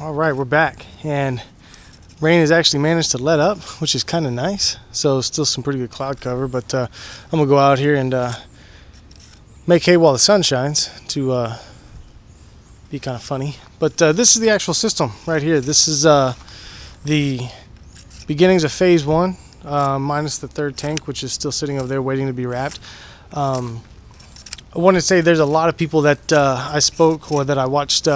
All right, we're back, and rain has actually managed to let up, which is kind of nice. So still some pretty good cloud cover, but I'm gonna go out here and make hay while the sun shines to be kind of funny. But this is the actual system right here. This is the beginnings of phase one, minus the third tank, which is still sitting over there waiting to be wrapped. I want to say there's a lot of people that I spoke or that I watched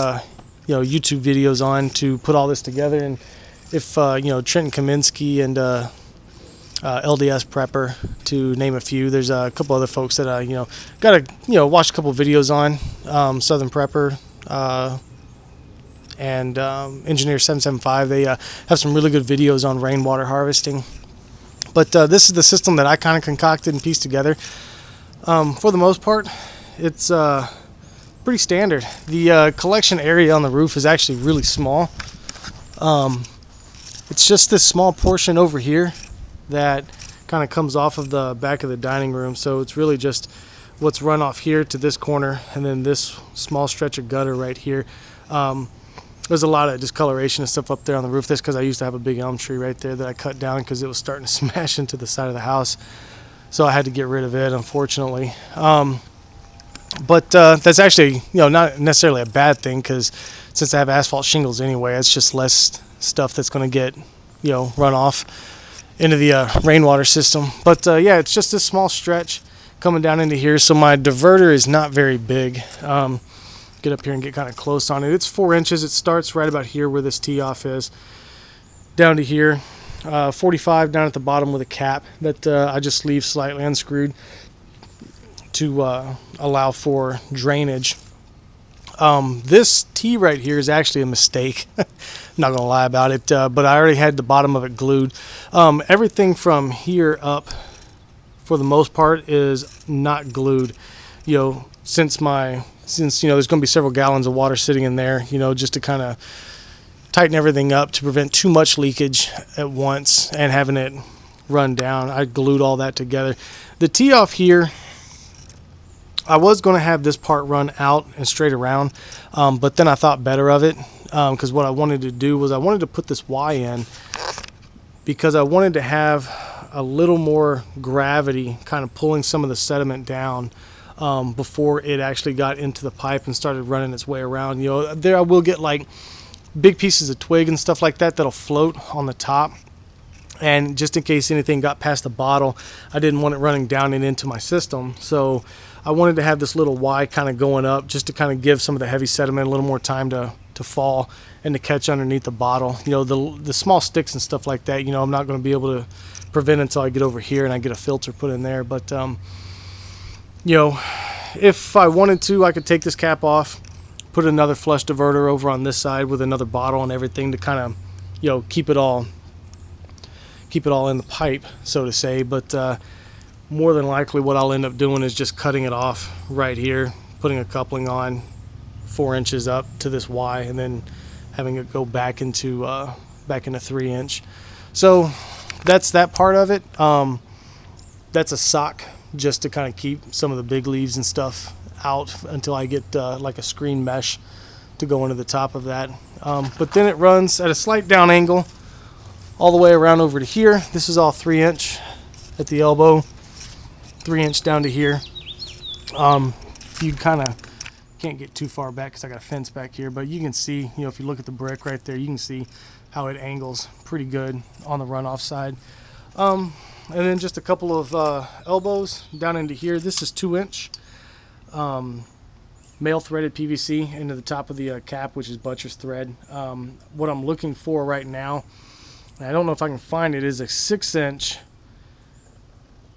YouTube videos on to put all this together, and if Trenton Kaminsky and LDS Prepper, to name a few. There's a couple other folks that I got to watch a couple videos on. Southern Prepper and Engineer 775. They have some really good videos on rainwater harvesting. But this is the system that I kind of concocted and pieced together. For the most part, it's pretty standard. The collection area on the roof is actually really small. It's just this small portion over here that kind of comes off of the back of the dining room. So it's really just what's run off here to this corner, and then this small stretch of gutter right here. There's a lot of discoloration and stuff up there on the roof. That's because I used to have a big elm tree right there that I cut down because it was starting to smash into the side of the house. So I had to get rid of it, unfortunately. But that's actually not necessarily a bad thing, because since I have asphalt shingles anyway, it's just less stuff that's going to get run off into the rainwater system. But yeah, it's just this small stretch coming down into here. So my diverter is not very big. Get up here and get kind of close on it. It's 4 inches. It starts right about here where this tee off is, down to here. 45 down at the bottom with a cap that I just leave slightly unscrewed to allow for drainage. This tee right here is actually a mistake. Not gonna lie about it, but I already had the bottom of it glued. Everything from here up, for the most part, is not glued. Since there's gonna be several gallons of water sitting in there, just to kind of tighten everything up to prevent too much leakage at once and having it run down. I glued all that together. The tee off here, I was going to have this part run out and straight around, but then I thought better of it, because what I wanted to do was I wanted to put this Y in because I wanted to have a little more gravity kind of pulling some of the sediment down before it actually got into the pipe and started running its way around. There I will get like big pieces of twig and stuff like that that'll float on the top, and just in case anything got past the bottle, I didn't want it running down and into my system. So I wanted to have this little Y kind of going up just to kind of give some of the heavy sediment a little more time to fall and to catch underneath the bottle. The small sticks and stuff like that, I'm not going to be able to prevent until I get over here and I get a filter put in there. But if I wanted to, I could take this cap off, put another flush diverter over on this side with another bottle and everything to kind of keep it all in the pipe, so to say. But more than likely what I'll end up doing is just cutting it off right here, putting a coupling on 4 inches up to this Y, and then having it go back into 3 inch. So that's that part of it. That's a sock just to kind of keep some of the big leaves and stuff out until I get like a screen mesh to go into the top of that. But then it runs at a slight down angle all the way around over to here. This is all 3 inch at the elbow, 3 inch down to here. You kind of can't get too far back because I got a fence back here, but you can see, if you look at the brick right there, you can see how it angles pretty good on the runoff side. And then just a couple of elbows down into here. This is 2 inch male threaded PVC into the top of the cap, which is buttress thread. What I'm looking for right now, and I don't know if I can find it, is a 6 inch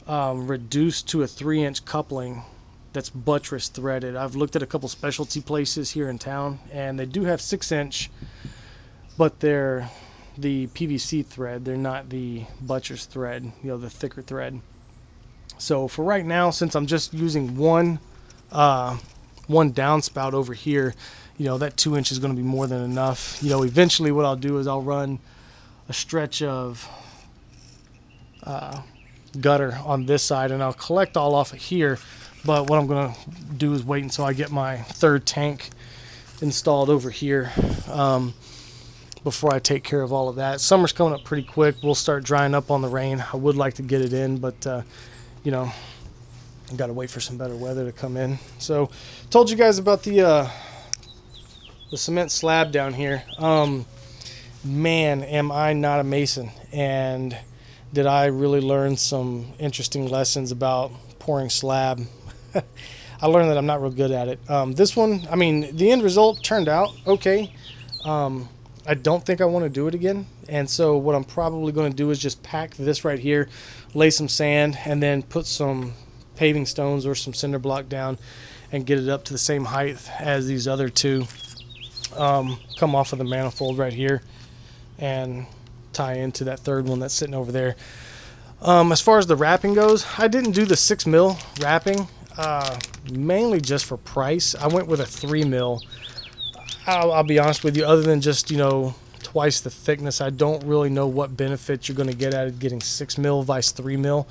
reduced to a 3 inch coupling that's buttress threaded. I've looked at a couple specialty places here in town, and they do have 6 inch, but they're the PVC thread. They're not the buttress thread, the thicker thread. So for right now, since I'm just using one downspout over here, that 2 inch is going to be more than enough. Eventually what I'll do is I'll run a stretch of gutter on this side, and I'll collect all off of here. But what I'm going to do is wait until I get my third tank installed over here. before I take care of all of that. Summer's coming up pretty quick. We'll start drying up on the rain. I would like to get it in, but you know, I've got to wait for some better weather to come in. So told you guys about the cement slab down here. Man, am I not a mason, and did I really learn some interesting lessons about pouring slab. I learned that I'm not real good at it. This one, I mean, the end result turned out okay. I don't think I want to do it again, and so what I'm probably going to do is just pack this right here, lay some sand, and then put some paving stones or some cinder block down and get it up to the same height as these other two. Come off of the manifold right here and tie into that third one that's sitting over there. As far as the wrapping goes, I didn't do the 6 mil wrapping, mainly just for price. I went with a 3 mil. I'll be honest with you, other than just, you know, twice the thickness, I don't really know what benefit you're going to get out of getting 6 mil vice 3 mil.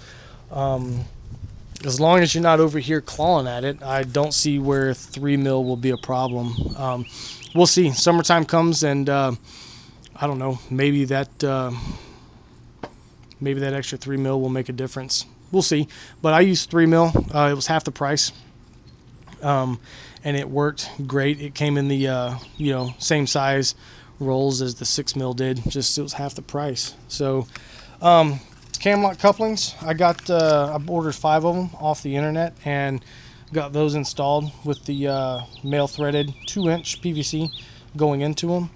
As long as you're not over here clawing at it, I don't see where 3 mil will be a problem. We'll see. Summertime comes, and I don't know, maybe that extra 3 mil will make a difference. We'll see. But I used 3 mil. It was half the price. And it worked great. It came in the you know, same size rolls as the 6 mil did. Just it was half the price. So cam lock couplings, I ordered 5 of them off the internet and got those installed with the male threaded 2-inch PVC going into them.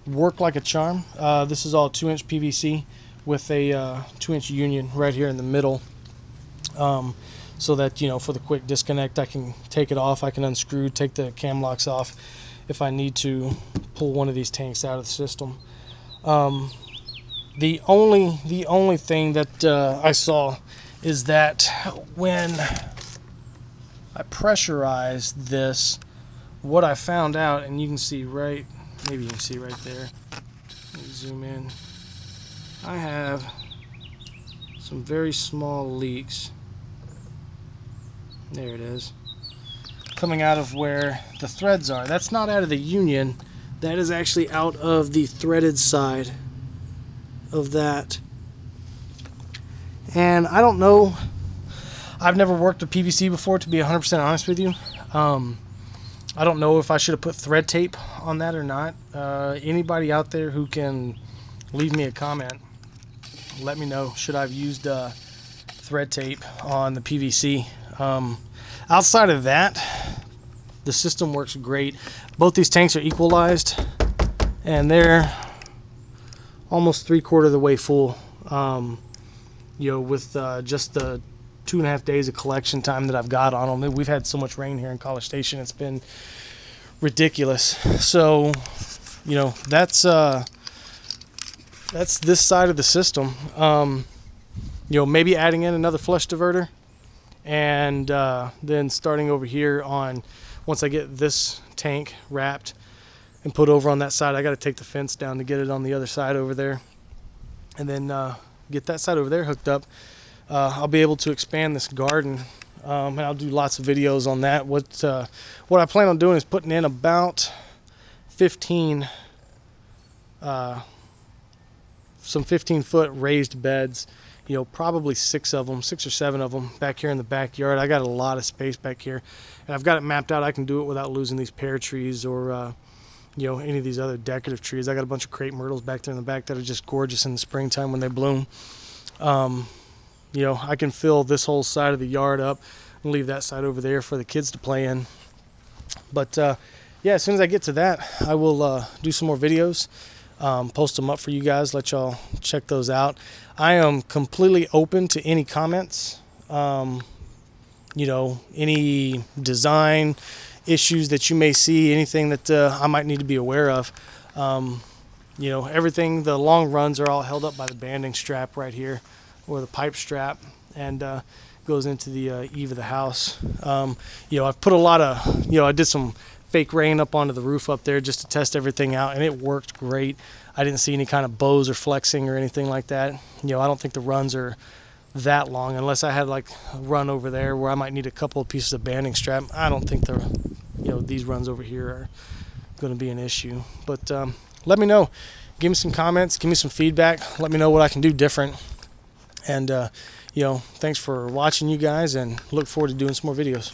Worked like a charm. This is all 2-inch PVC with a 2-inch union right here in the middle. So that, you know, for the quick disconnect, I can take it off, I can unscrew, take the cam locks off if I need to pull one of these tanks out of the system. The only thing that I saw is that when I pressurized this, what I found out, and you can see right, maybe you can see right there, let me zoom in, I have some very small leaks. There it is, coming out of where the threads are. That's not out of the union, that is actually out of the threaded side of that. And I don't know, I've never worked with PVC before, to be 100% honest with you. I don't know if I should have put thread tape on that or not. Anybody out there who can leave me a comment, let me know, should I have used thread tape on the PVC. Outside of that, the system works great. Both these tanks are equalized, and they're almost 3/4 of the way full. You know, with just the 2.5 days of collection time that I've got on them. We've had so much rain here in College Station, it's been ridiculous. So, you know, that's this side of the system. You know, maybe adding in another flush diverter, and then starting over here on, once I get this tank wrapped and put over on that side, I got to take the fence down to get it on the other side over there, and then get that side over there hooked up. I'll be able to expand this garden, and I'll do lots of videos on that. What I plan on doing is putting in about 15 some 15-foot raised beds, you know, probably 6 or 7 of them back here in the backyard. I got a lot of space back here, and I've got it mapped out. I can do it without losing these pear trees or you know, any of these other decorative trees. I got a bunch of crepe myrtles back there in the back that are just gorgeous in the springtime when they bloom. You know, I can fill this whole side of the yard up and leave that side over there for the kids to play in. But yeah, as soon as I get to that, I will do some more videos, post them up for you guys, let y'all check those out. I am completely open to any comments, you know, any design issues that you may see, anything that I might need to be aware of. You know, everything, the long runs are all held up by the banding strap right here, or the pipe strap, and goes into the eave of the house. You know, I've put a lot of, you know, I did some fake rain up onto the roof up there just to test everything out, and it worked great. I didn't see any kind of bows or flexing or anything like that. You know, I don't think the runs are that long, unless I had like a run over there where I might need a couple of pieces of banding strap. I don't think you know, these runs over here are going to be an issue. But let me know. give me some comments, give me some feedback, let me know what I can do different. And you know, thanks for watching, you guys, and look forward to doing some more videos.